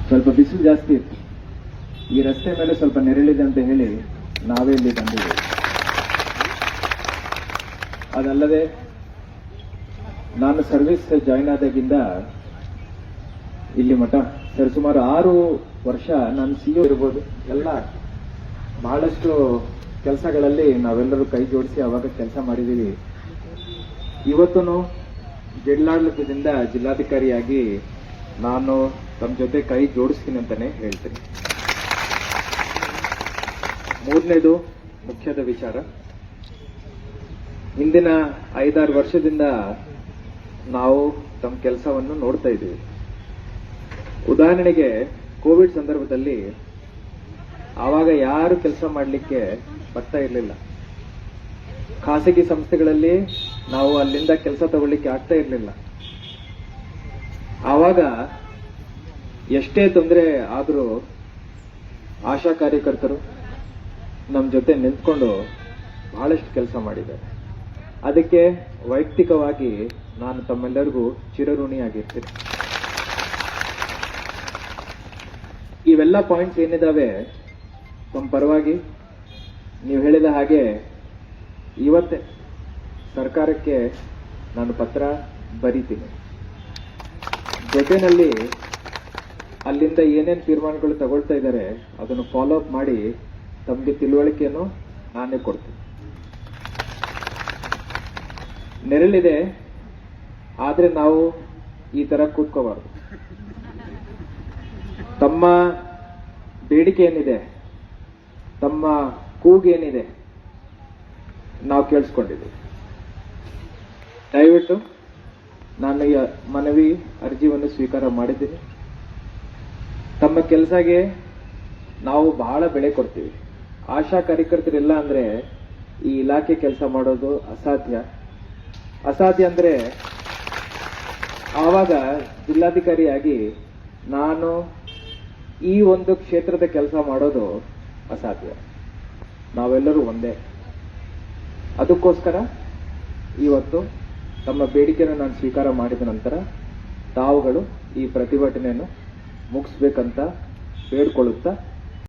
ಸ್ವಲ್ಪ ಬಿಸಿಲು ಜಾಸ್ತಿ ಇತ್ತು. ಈ ರಸ್ತೆ ಮೇಲೆ ಸ್ವಲ್ಪ ನೆರಳಿದೆ ಅಂತ ಹೇಳಿ ನಾವೇ ಇಲ್ಲಿ ಬಂದಿದ್ದೇವೆ. ಅದಲ್ಲದೆ ನಾನು ಸರ್ವಿಸ್ ಜಾಯಿನ್ ಆದಾಗಿಂದ ಇಲ್ಲಿ ಮಠ ಸುಮಾರು 6 ವರ್ಷ ನಾನು ಸಿಇಒ ಇರ್ಬೋದು. ಎಲ್ಲ ಬಹಳಷ್ಟು ಕೆಲಸಗಳಲ್ಲಿ ನಾವೆಲ್ಲರೂ ಕೈ ಜೋಡಿಸಿ ಅವಾಗ ಕೆಲಸ ಮಾಡಿದ್ದೀವಿ. ಇವತ್ತು ಜಿಲ್ಲಾಡಳಿತದಿಂದ ಜಿಲ್ಲಾಧಿಕಾರಿಯಾಗಿ ನಾನು ತಮ್ಮ ಜೊತೆ ಕೈ ಜೋಡಿಸ್ತೀನಿ ಅಂತಾನೆ ಹೇಳ್ತೀನಿ. ಮೂರನೇದು ಮುಖ್ಯದ ವಿಚಾರ, ಹಿಂದಿನ 5-6 ವರ್ಷದಿಂದ ನಾವು ತಮ್ಮ ಕೆಲಸವನ್ನು ನೋಡ್ತಾ ಇದ್ದೀವಿ. ಉದಾಹರಣೆಗೆ ಕೋವಿಡ್ ಸಂದರ್ಭದಲ್ಲಿ ಆವಾಗ ಯಾರು ಕೆಲಸ ಮಾಡಲಿಕ್ಕೆ ಬರ್ತಾ ಇರಲಿಲ್ಲ. ಖಾಸಗಿ ಸಂಸ್ಥೆಗಳಲ್ಲಿ ನಾವು ಅಲ್ಲಿಂದ ಕೆಲಸ ತಗೊಳ್ಳಿಕ್ಕೆ ಆಗ್ತಾ ಇರಲಿಲ್ಲ. ಆವಾಗ ಎಷ್ಟೇ ತೊಂದರೆ ಆದರೂ ಆಶಾ ಕಾರ್ಯಕರ್ತರು ನಮ್ಮ ಜೊತೆ ನಿಂತ್ಕೊಂಡು ಬಹಳಷ್ಟು ಕೆಲಸ ಮಾಡಿದ್ದಾರೆ. ಅದಕ್ಕೆ ವೈಯಕ್ತಿಕವಾಗಿ ನಾನು ತಮ್ಮೆಲ್ಲರಿಗೂ ಚಿರಋಣಿಯಾಗಿರ್ತೀನಿ. ಇವೆಲ್ಲ ಪಾಯಿಂಟ್ಸ್ ಏನಿದಾವೆ ತಮ್ಮ ಪರವಾಗಿ ನೀವು ಹೇಳಿದ ಹಾಗೆ ಇವತ್ತೇ ಸರ್ಕಾರಕ್ಕೆ ನಾನು ಪತ್ರ ಬರೀತೀನಿ. ಜೊತೆಯಲ್ಲಿ ಅಲ್ಲಿಂದ ಏನೇನು ತೀರ್ಮಾನಗಳು ತಗೊಳ್ತಾ ಇದ್ದಾರೆ ಅದನ್ನು ಫಾಲೋ ಅಪ್ ಮಾಡಿ ತಮಗೆ ತಿಳುವಳಿಕೆಯನ್ನು ನಾನೇ ಕೊಡ್ತೀನಿ. ನೆರಳಿದೆ, ಆದ್ರೆ ನಾವು ಈ ತರ ಕೂತ್ಕೋಬಾರ್ದು. ತಮ್ಮ ಬೇಡಿಕೆ ಏನಿದೆ, ತಮ್ಮ ಕೂಗೇನಿದೆ ನಾವು ಕೇಳಿಸ್ಕೊಂಡಿದ್ದೀವಿ. ದಯವಿಟ್ಟು ನಾನು ಈ ಮನವಿ ಅರ್ಜಿಯನ್ನು ಸ್ವೀಕಾರ ಮಾಡಿದ್ದೀನಿ. ತಮ್ಮ ಕೆಲಸಗೆ ನಾವು ಬಹಳ ಬೆಲೆ ಕೊಡ್ತೀವಿ. ಆಶಾ ಕಾರ್ಯಕರ್ತರಿಲ್ಲ ಅಂದ್ರೆ ಈ ಇಲಾಖೆ ಕೆಲಸ ಮಾಡೋದು ಅಸಾಧ್ಯ. ಅಂದ್ರೆ ಆವಾಗ ಜಿಲ್ಲಾಧಿಕಾರಿಯಾಗಿ ನಾನು ಈ ಒಂದು ಕ್ಷೇತ್ರದ ಕೆಲಸ ಮಾಡೋದು ಅಸಾಧ್ಯ. ನಾವೆಲ್ಲರೂ ಒಂದೇ. ಅದಕ್ಕೋಸ್ಕರ ಇವತ್ತು ತಮ್ಮ ಬೇಡಿಕೆಯನ್ನು ನಾನು ಸ್ವೀಕಾರ ಮಾಡಿದ ನಂತರ ತಾವುಗಳು ಈ ಪ್ರತಿಭಟನೆಯನ್ನು ಮುಗಿಸ್ಬೇಕಂತ ಬೇಡ್ಕೊಳ್ಳುತ್ತಾ